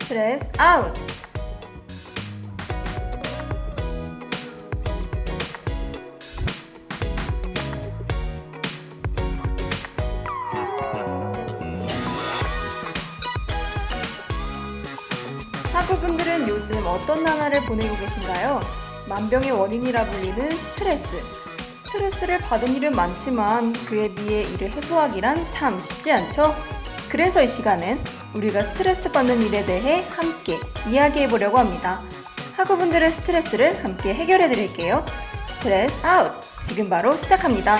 스트레스 아웃! 학우분들은 요즘 어떤 나날을 보내고 계신가요? 만병의 원인이라 불리는 스트레스. 스트레스를 받은 일은 많지만 그에 비해 이를 해소하기란 참 쉽지 않죠? 그래서 이 시간은 우리가 스트레스 받는 일에 대해 함께 이야기해 보려고 합니다. 학우분들의 스트레스를 함께 해결해 드릴게요. 스트레스 아웃! 지금 바로 시작합니다.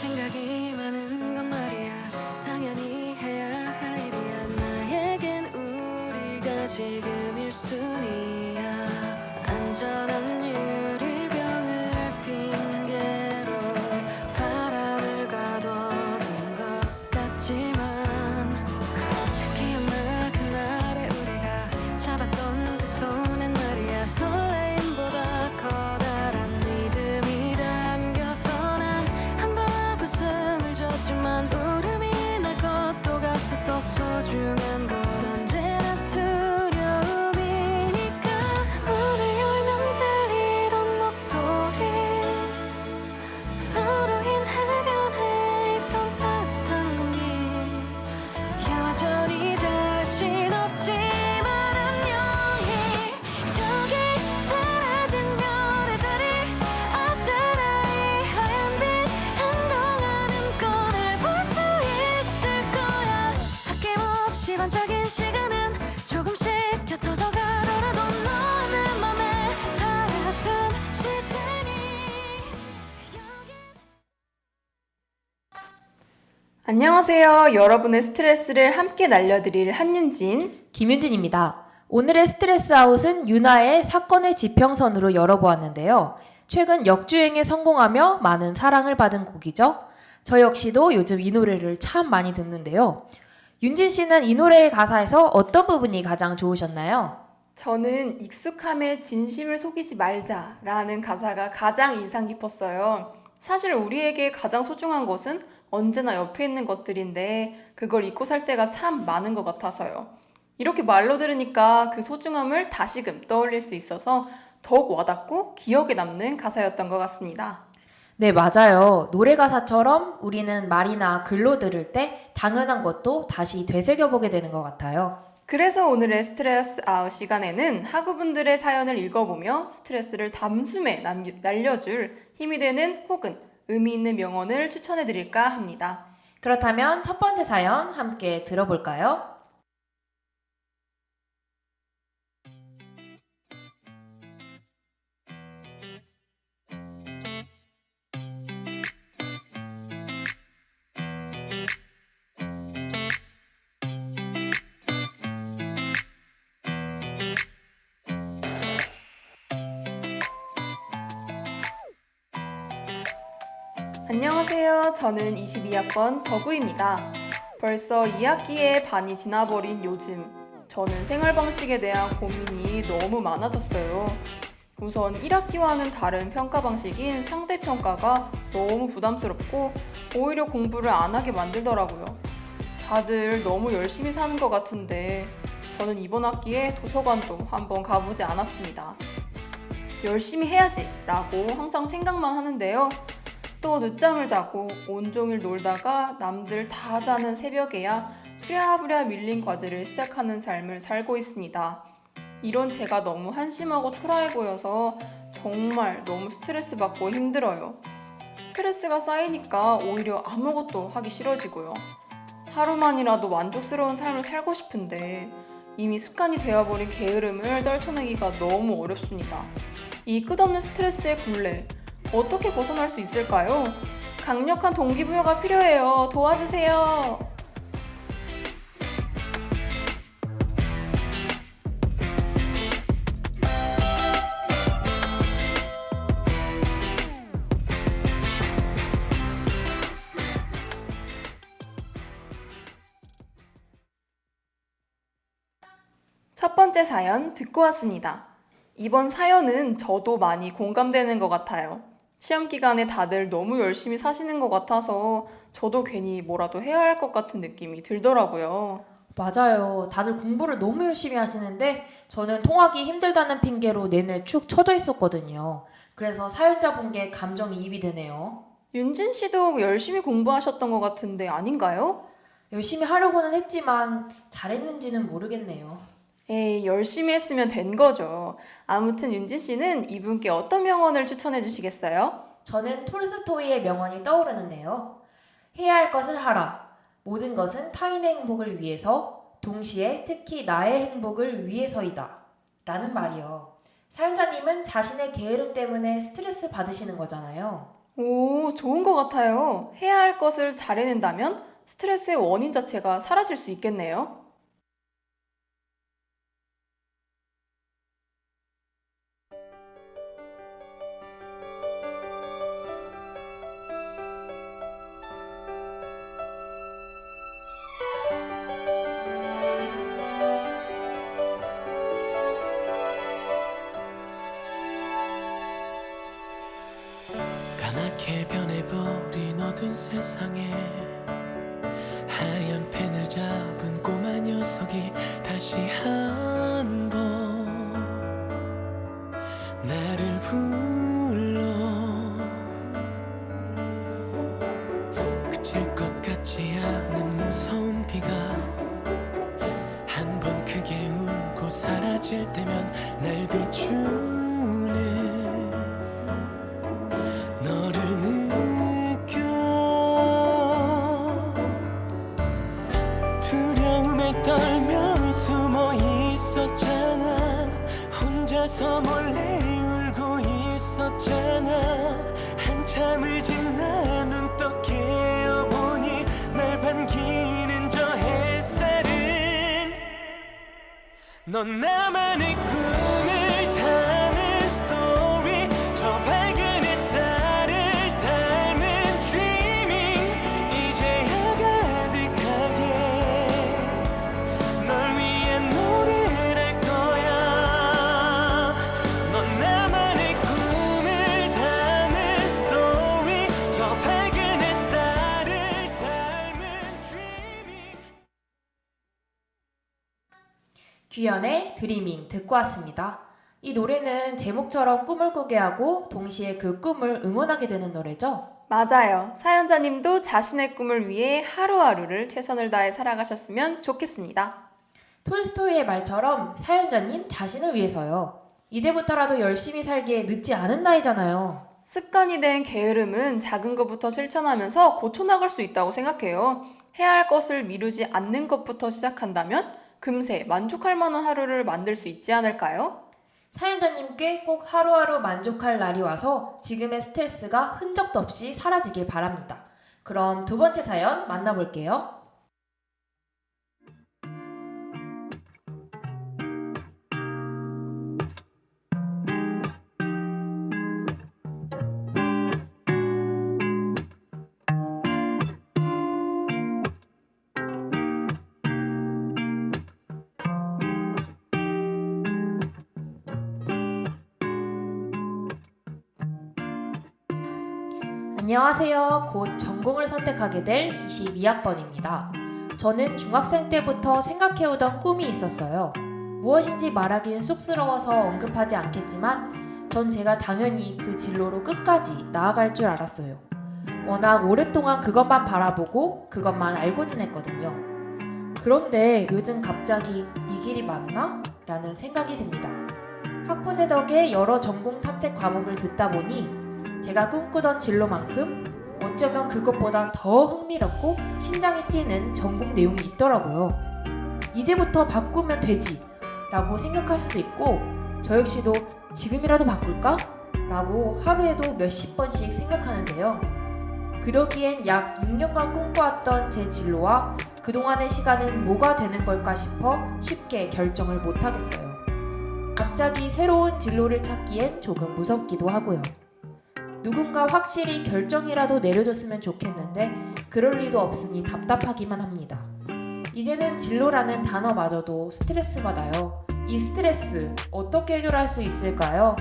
생각이 많은 건 말이야 당연히 해야 할 일이야 나에겐 우리가 지금 1순위야 안전한 유리병을 핑계로 바람을 가둬둔 것 같지만 기억나 그날의 우리가 잡았던 그 손엔 말이야 설레임보다 커다란 믿음이 담겨서 난 웃음을 줬지만 울음이 날 것도 같아서 소중한 건 언제나 두려움이니까 문을 열면 들리던 목소리 너로 인해 변해 있던 따뜻한 공기 여전히 자신 없지만 안녕히 저기 사라진 별의 자리 어쩌나 이 하얀 빛 한동안은 꺼내 볼 수 있을 거야 아낌없이 반짝인 시간은 조금씩 곁어져 가더라도 넌 내 맘에 살아 숨쉴 테니 안녕하세요. 여러분의 스트레스를 함께 날려드릴 한윤진, 김윤진입니다. 오늘의 스트레스 아웃은 윤하의 사건의 지평선으로 열어보았는데요. 최근 역주행에 성공하며 많은 사랑을 받은 곡이죠. 저 역시도 요즘 이 노래를 참 많이 듣는데요. 윤진 씨는 이 노래의 가사에서 어떤 부분이 가장 좋으셨나요? 저는 익숙함에 진심을 속이지 말자라는 가사가 가장 인상 깊었어요. 사실 우리에게 가장 소중한 것은 언제나 옆에 있는 것들인데 그걸 잊고 살 때가 참 많은 것 같아서요. 이렇게 말로 들으니까 그 소중함을 다시금 떠올릴 수 있어서 더욱 와닿고 기억에 남는 가사였던 것 같습니다. 네, 맞아요. 노래 가사처럼 우리는 말이나 글로 들을 때 당연한 것도 다시 되새겨보게 되는 것 같아요. 그래서 오늘의 스트레스 아웃 시간에는 학우분들의 사연을 읽어보며 스트레스를 단숨에 날려줄 힘이 되는 혹은 의미 있는 명언을 추천해드릴까 합니다. 그렇다면 첫 번째 사연 함께 들어볼까요? 안녕하세요. 저는 22학번 덕우입니다. 벌써 2학기에 반이 지나버린 요즘, 저는 생활 방식에 대한 고민이 너무 많아졌어요. 우선 1학기와는 다른 평가 방식인 상대평가가 너무 부담스럽고 오히려 공부를 안 하게 만들더라고요. 다들 너무 열심히 사는 것 같은데 저는 이번 학기에 도서관도 한번 가보지 않았습니다. 열심히 해야지 라고 항상 생각만 하는데요. 또 늦잠을 자고 온종일 놀다가 남들 다 자는 새벽에야 부랴부랴 밀린 과제를 시작하는 삶을 살고 있습니다. 이런 제가 너무 한심하고 초라해 보여서 정말 너무 스트레스 받고 힘들어요. 스트레스가 쌓이니까 오히려 아무것도 하기 싫어지고요. 하루만이라도 만족스러운 삶을 살고 싶은데 이미 습관이 되어버린 게으름을 떨쳐내기가 너무 어렵습니다. 이 끝없는 스트레스의 굴레, 어떻게 벗어날 수 있을까요? 강력한 동기부여가 필요해요. 도와주세요. 첫 번째 사연 듣고 왔습니다. 이번 사연은 저도 많이 공감되는 것 같아요. 시험 기간에 다들 너무 열심히 사시는 것 같아서 저도 괜히 뭐라도 해야 할 것 같은 느낌이 들더라고요. 맞아요. 다들 공부를 너무 열심히 하시는데 저는 통하기 힘들다는 핑계로 내내 축 처져 있었거든요. 그래서 사연자분께 감정이입이 되네요. 윤진 씨도 열심히 공부하셨던 것 같은데 아닌가요? 열심히 하려고는 했지만 잘했는지는 모르겠네요. 에이, 열심히 했으면 된 거죠. 아무튼 윤진 씨는 이분께 어떤 명언을 추천해 주시겠어요? 저는 톨스토이의 명언이 떠오르는데요. 해야 할 것을 하라. 모든 것은 타인의 행복을 위해서, 동시에 특히 나의 행복을 위해서이다. 라는 말이요. 사연자님은 자신의 게으름 때문에 스트레스 받으시는 거잖아요. 오, 좋은 것 같아요. 해야 할 것을 잘 해낸다면 스트레스의 원인 자체가 사라질 수 있겠네요. 까맣게 변해버린 어두운 세상에 하얀 펜을 잡은 꼬마 녀석이 다시 한번 나를 불러 그칠 것 같지 않은 무서운 비가 한 번 크게 울고 사라질 때면 날 비추네 너를 느껴 두려움에 떨며 숨어 있었잖아 혼자서 몰래 울고 있었잖아 한참을 지나 눈 떠 깨어보니 날 반기는 저 햇살은 넌 나만의 꿈을 타는 스토리 저 밝은 햇살을 닮은 dreaming 이제야 가득하게 널 위해 노래를 할 거야 넌 나만의 꿈을 담은 스토리 저 밝은 햇살을 닮은 dreaming 규현의 드리밍 듣고 왔습니다. 이 노래는 제목처럼 꿈을 꾸게 하고 동시에 그 꿈을 응원하게 되는 노래죠. 맞아요. 사연자님도 자신의 꿈을 위해 하루하루를 최선을 다해 살아가셨으면 좋겠습니다. 톨스토이의 말처럼 사연자님 자신을 위해서요. 이제부터라도 열심히 살기에 늦지 않은 나이잖아요. 습관이 된 게으름은 작은 것부터 실천하면서 고쳐나갈 수 있다고 생각해요. 해야 할 것을 미루지 않는 것부터 시작한다면 금세 만족할 만한 하루를 만들 수 있지 않을까요? 사연자님께 꼭 하루하루 만족할 날이 와서 지금의 스트레스가 흔적도 없이 사라지길 바랍니다. 그럼 두 번째 사연 만나볼게요. 안녕하세요. 곧 전공을 선택하게 될 22학번입니다. 저는 중학생 때부터 생각해오던 꿈이 있었어요. 무엇인지 말하긴 쑥스러워서 언급하지 않겠지만 전 제가 당연히 그 진로로 끝까지 나아갈 줄 알았어요. 워낙 오랫동안 그것만 바라보고 그것만 알고 지냈거든요. 그런데 요즘 갑자기 이 길이 맞나? 라는 생각이 듭니다. 학부제 덕에 여러 전공 탐색 과목을 듣다 보니 제가 꿈꾸던 진로만큼 어쩌면 그것보다 더 흥미롭고 심장이 뛰는 전공 내용이 있더라고요. 이제부터 바꾸면 되지 라고 생각할 수도 있고, 저 역시도 지금이라도 바꿀까? 라고 하루에도 몇십 번씩 생각하는데요. 그러기엔 약 6년간 꿈꿔왔던 제 진로와 그동안의 시간은 뭐가 되는 걸까 싶어 쉽게 결정을 못하겠어요. 갑자기 새로운 진로를 찾기엔 조금 무섭기도 하고요. 누군가 확실히 결정이라도 내려줬으면 좋겠는데 그럴 리도 없으니 답답하기만 합니다. 이제는 진로라는 단어마저도 스트레스 받아요. 이 스트레스 어떻게 해결할 수 있을까요?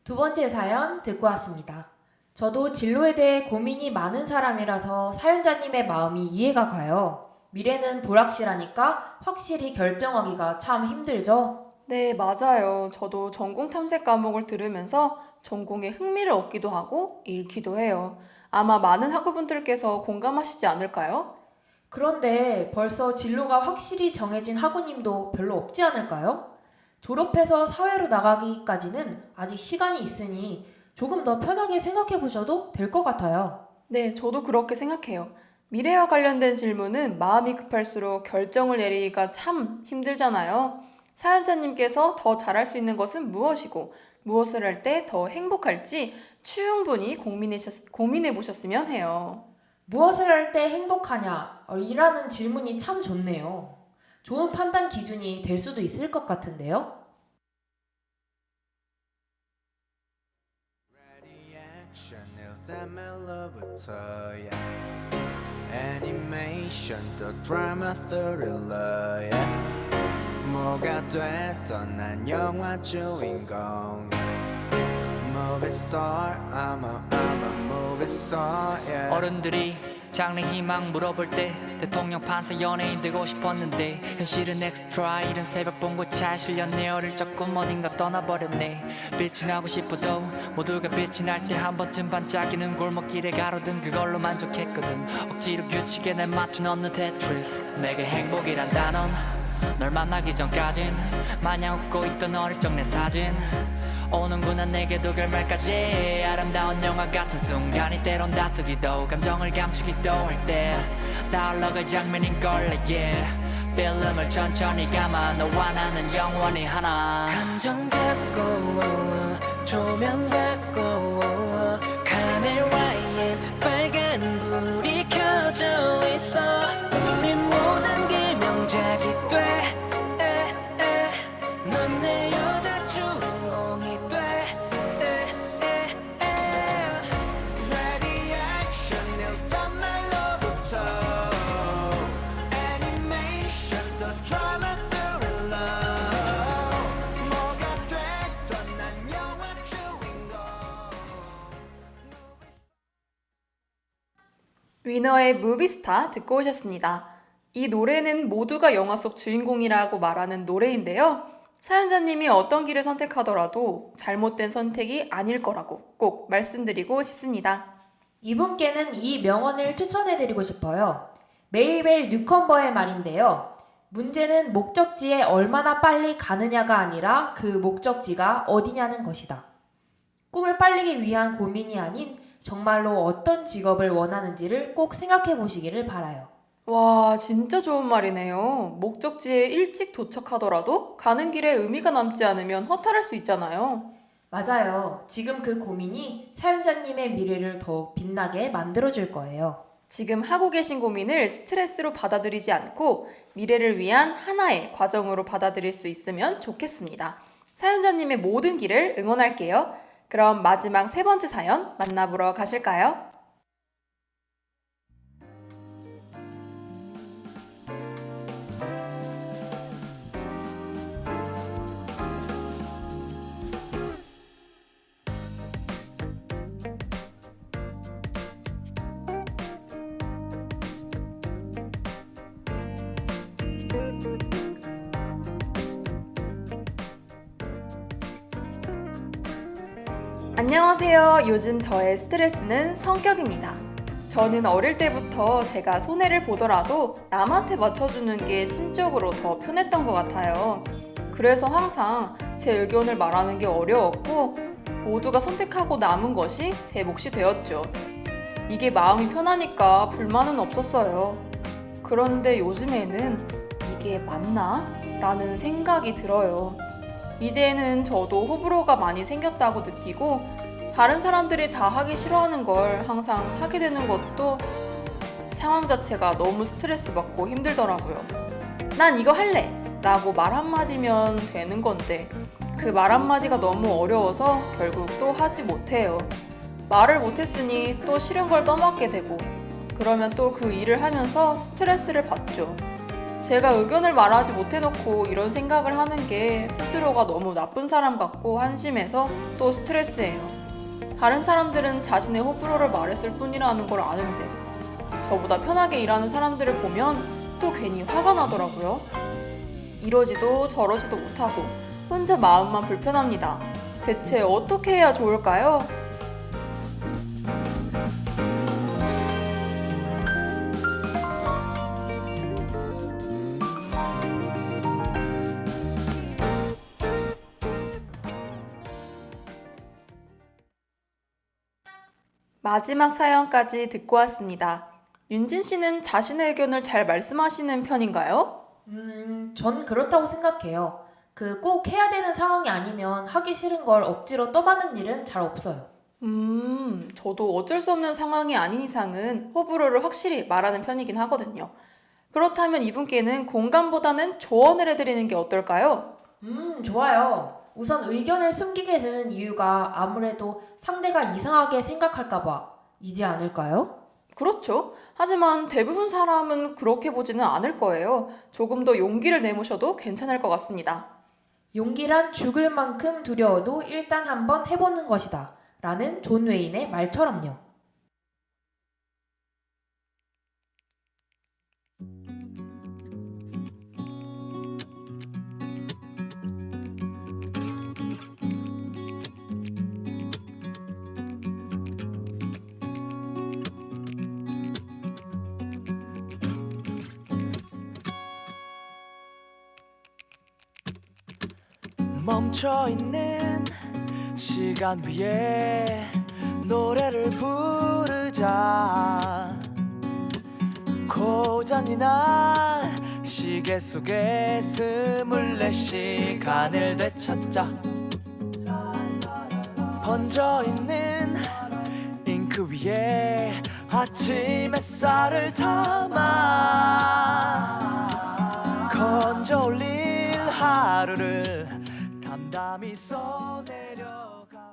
두 번째 사연 듣고 왔습니다. 저도 진로에 대해 고민이 많은 사람이라서 사연자님의 마음이 이해가 가요. 미래는 불확실하니까 확실히 결정하기가 참 힘들죠? 네, 맞아요. 저도 전공 탐색 과목을 들으면서 전공에 흥미를 얻기도 하고 잃기도 해요. 아마 많은 학우분들께서 공감하시지 않을까요? 그런데 벌써 진로가 확실히 정해진 학우님도 별로 없지 않을까요? 졸업해서 사회로 나가기까지는 아직 시간이 있으니 조금 더 편하게 생각해 보셔도 될 것 같아요. 네, 저도 그렇게 생각해요. 미래와 관련된 질문은 마음이 급할수록 결정을 내리기가 참 힘들잖아요. 사연자님께서 더 잘할 수 있는 것은 무엇이고, 무엇을 할 때 더 행복할지 충분히 고민해 보셨으면 해요. 무엇을 할 때 행복하냐? 이라는 질문이 참 좋네요. 좋은 판단 기준이 될 수도 있을 것 같은데요. 리액션 일단 멜로부터야 애니메이션 또 드라마 스릴러야 뭐가 됐던 난 영화 주인공이야 Movie star I'm a movie star yeah. 어른들이 장래 희망 물어볼 때 대통령 판사 연예인 되고 싶었는데 현실은 엑스트라 이른 새벽 봉고차에 실렸네 어릴 적 꿈 어딘가 떠나버렸네 빛이 나고 싶어도 모두가 빛이 날 때 한 번쯤 반짝이는 골목길에 가로등 그걸로 만족했거든 억지로 규칙에 날 맞춰 넣는 테트리스 내게 행복이란 단어는 널 만나기 전까진 마냥 웃고 있던 어릴 적 내 사진 오는구나 내게도 결말까지 아름다운 영화 같은 순간이 때론 다투기도 감정을 감추기도 할 때 다 흘러갈 장면인걸 yeah. 필름을 천천히 감아 너와 나는 영원히 하나 감정 잡고 조명 받고 카메라엔 빨간 불이 켜져 있어 우리 모든 게 명작이 돼 넌 내 여자 주인공이 돼 Reaction 일단 말로부터 애니메이션 또 드라마 스릴러 뭐가 됐던 난 영화 주인공 위너의 무비스타 듣고 오셨습니다. 이 노래는 모두가 영화 속 주인공이라고 말하는 노래인데요. 사연자님이 어떤 길을 선택하더라도 잘못된 선택이 아닐 거라고 꼭 말씀드리고 싶습니다. 이분께는 이 명언을 추천해드리고 싶어요. 메이벨 뉴컴버의 말인데요. 문제는 목적지에 얼마나 빨리 가느냐가 아니라 그 목적지가 어디냐는 것이다. 꿈을 빨리기 위한 고민이 아닌 정말로 어떤 직업을 원하는지를 꼭 생각해 보시기를 바라요. 와, 진짜 좋은 말이네요. 목적지에 일찍 도착하더라도 가는 길에 의미가 남지 않으면 허탈할 수 있잖아요. 맞아요. 지금 그 고민이 사연자님의 미래를 더욱 빛나게 만들어줄 거예요. 지금 하고 계신 고민을 스트레스로 받아들이지 않고 미래를 위한 하나의 과정으로 받아들일 수 있으면 좋겠습니다. 사연자님의 모든 길을 응원할게요. 그럼 마지막 세 번째 사연 만나보러 가실까요? 안녕하세요. 요즘 저의 스트레스는 성격입니다. 저는 어릴 때부터 제가 손해를 보더라도 남한테 맞춰주는 게 심적으로 더 편했던 것 같아요. 그래서 항상 제 의견을 말하는 게 어려웠고 모두가 선택하고 남은 것이 제 몫이 되었죠. 이게 마음이 편하니까 불만은 없었어요. 그런데 요즘에는 이게 맞나? 라는 생각이 들어요. 이제는 저도 호불호가 많이 생겼다고 느끼고 다른 사람들이 다 하기 싫어하는 걸 항상 하게 되는 것도 상황 자체가 너무 스트레스 받고 힘들더라고요. 난 이거 할래! 라고 말 한마디면 되는 건데 그 말 한마디가 너무 어려워서 결국 또 하지 못해요. 말을 못했으니 또 싫은 걸 떠맡게 되고 그러면 또 그 일을 하면서 스트레스를 받죠. 제가 의견을 말하지 못해놓고 이런 생각을 하는 게 스스로가 너무 나쁜 사람 같고 한심해서 또 스트레스예요. 다른 사람들은 자신의 호불호를 말했을 뿐이라는 걸 아는데 저보다 편하게 일하는 사람들을 보면 또 괜히 화가 나더라고요. 이러지도 저러지도 못하고 혼자 마음만 불편합니다. 대체 어떻게 해야 좋을까요? 마지막 사연까지 듣고 왔습니다. 윤진 씨는 자신의 의견을 잘 말씀하시는 편인가요? 전 그렇다고 생각해요. 꼭 해야 되는 상황이 아니면 하기 싫은 걸 억지로 떠맡는 일은 잘 없어요. 저도 어쩔 수 없는 상황이 아닌 이상은 호불호를 확실히 말하는 편이긴 하거든요. 그렇다면 이분께는 공감보다는 조언을 해드리는 게 어떨까요? 좋아요. 우선 의견을 숨기게 되는 이유가 아무래도 상대가 이상하게 생각할까봐 이지 않을까요? 그렇죠. 하지만 대부분 사람은 그렇게 보지는 않을 거예요. 조금 더 용기를 내모셔도 괜찮을 것 같습니다. 용기란 죽을 만큼 두려워도 일단 한번 해보는 것이다. 라는 존 웨인의 말처럼요. 멈춰있는 시간 위에 노래를 부르자. 고장이 난 시계 속에 24시간을 되찾자. 번져있는 잉크 위에 아침 햇살을 담아 건져 올릴 하루를 담담히 써내려가.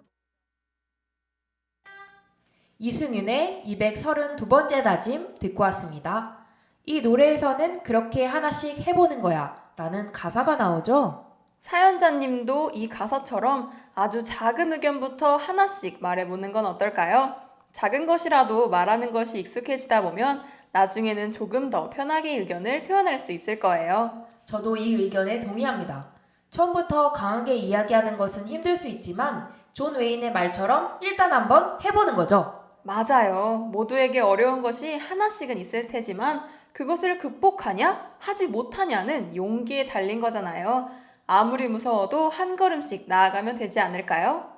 이승윤의 232번째 다짐 듣고 왔습니다. 이 노래에서는 그렇게 하나씩 해보는 거야 라는 가사가 나오죠? 사연자님도 이 가사처럼 아주 작은 의견부터 하나씩 말해보는 건 어떨까요? 작은 것이라도 말하는 것이 익숙해지다 보면 나중에는 조금 더 편하게 의견을 표현할 수 있을 거예요. 저도 이 의견에 동의합니다. 처음부터 강하게 이야기하는 것은 힘들 수 있지만 존 웨인의 말처럼 일단 한번 해보는 거죠. 맞아요. 모두에게 어려운 것이 하나씩은 있을 테지만 그것을 극복하냐, 하지 못하냐는 용기에 달린 거잖아요. 아무리 무서워도 한 걸음씩 나아가면 되지 않을까요?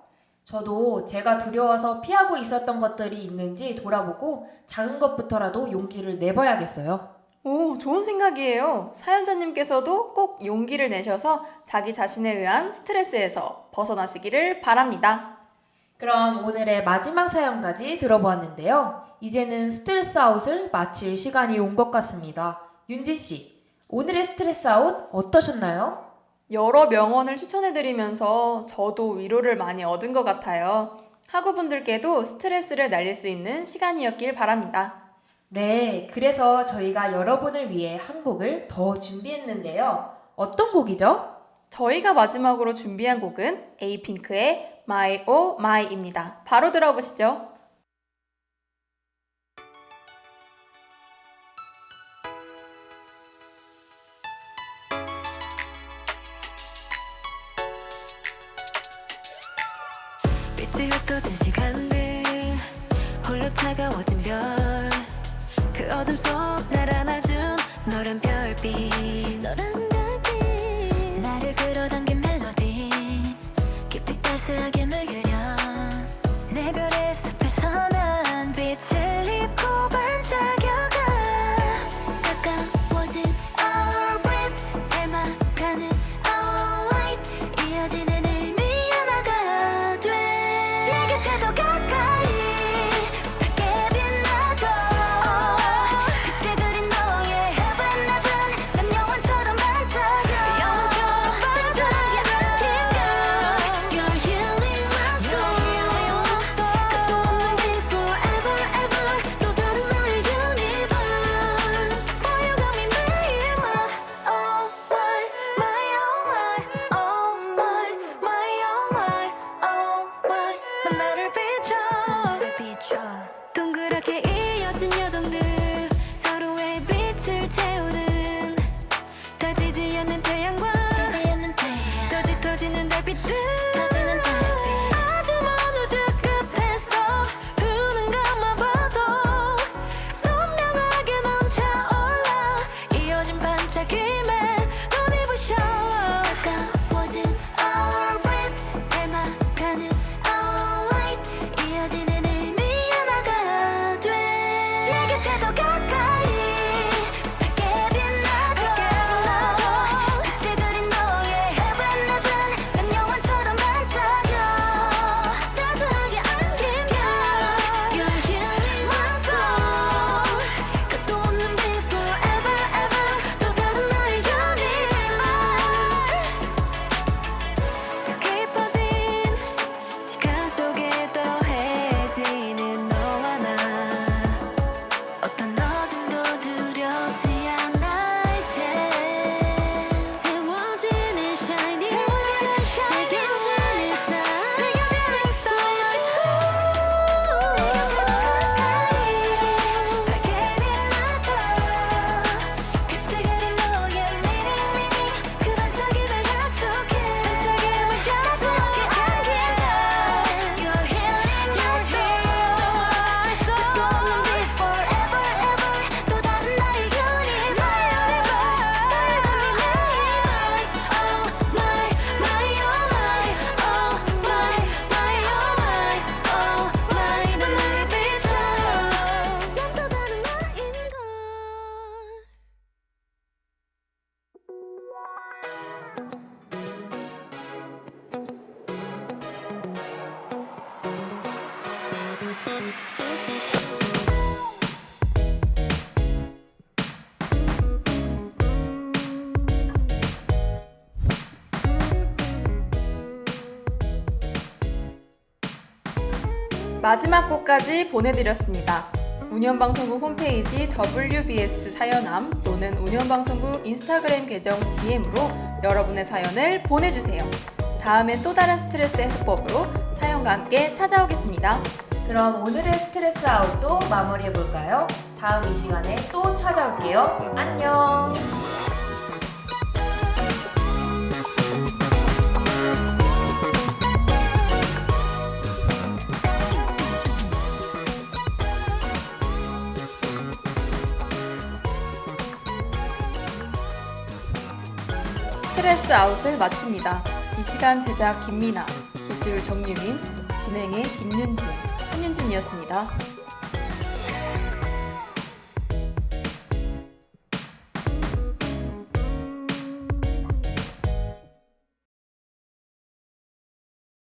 저도 제가 두려워서 피하고 있었던 것들이 있는지 돌아보고 작은 것부터라도 용기를 내봐야겠어요. 오, 좋은 생각이에요. 사연자님께서도 꼭 용기를 내셔서 자기 자신에 의한 스트레스에서 벗어나시기를 바랍니다. 그럼 오늘의 마지막 사연까지 들어보았는데요. 이제는 스트레스 아웃을 마칠 시간이 온 것 같습니다. 윤진 씨, 오늘의 스트레스 아웃 어떠셨나요? 여러 명언을 추천해드리면서 저도 위로를 많이 얻은 것 같아요. 학우분들께도 스트레스를 날릴 수 있는 시간이었길 바랍니다. 네, 그래서 저희가 여러분을 위해 한 곡을 더 준비했는데요. 어떤 곡이죠? 저희가 마지막으로 준비한 곡은 에이핑크의 My Oh My입니다. 바로 들어보시죠. 빛이 흩어진 시간들 홀로 차가워진 별 그 어둠 속 날 안아준 너란 별빛 나를 끌어당긴 멜로디 깊이 따스하게 물들여 내 별의 숲에서 난 빛을 입고 반짝여가 가까워진 our breath 닮아가는 our light 이어지는 의미 하나가 돼 내 곁에 더 가까이 밝게 빛나줘 빛을 그린 너의 heaven heaven 난 영원처럼 반짝여 반짝하게 안기며 You're healing my soul 끝도 없는 beat forever ever 또 다른 너의 universe 보여감이 매일 my oh my oh my oh my 넌 나를 비춰 동그랗게 이어진 여정들 서로의 빛을 채우는 다지지 않는 태양과 또 짙어지는 달빛들 아주 먼 우주 끝에서 두 눈 감아봐도 선명하게 넌 차올라 이어진 반짝임에 눈이 부셔 가까워진 our breath 닮아가는 our light 이어지는 의미 하나가 돼 내 곁에 더 가까이 밝게 빛나줘 빛을 그린 너의 heaven heaven 난 영원처럼 반짝여 따스하게 안기며 You're healing my soul 끝도 없는 beat forever ever 또 다른 너의 universe 더 깊어진 시간 속에 더해지는 너와 나 어떤 어둠도 두렵지 않아 이제 채워지는 shining 새겨지는 starlight 밝게 빛나줘 빛을 그린 너의 meaning 그 반짝임을 약속해 반짝임을 따스하게 안기며 You're healing my soul 끝도 없는 beat forever ever 또 다른 나의 universe 나의 꿈이 매일 oh my oh my oh my 넌 나를 비춰 난 또 다른 나인 걸 마지막 곡까지 보내드렸습니다. 운영방송국 홈페이지 WBS 사연함 또는 운영방송국 인스타그램 계정 DM으로 여러분의 사연을 보내주세요. 다음엔 또 다른 스트레스 해소법으로 사연과 함께 찾아오겠습니다. 그럼 오늘의 스트레스 아웃도 마무리해볼까요? 다음 이 시간에 또 찾아올게요. 안녕! 스트레스 아웃을 마칩니다. 이 시간 제작 김미나, 기술 정유민, 진행의 김윤진, 한윤진이었습니다.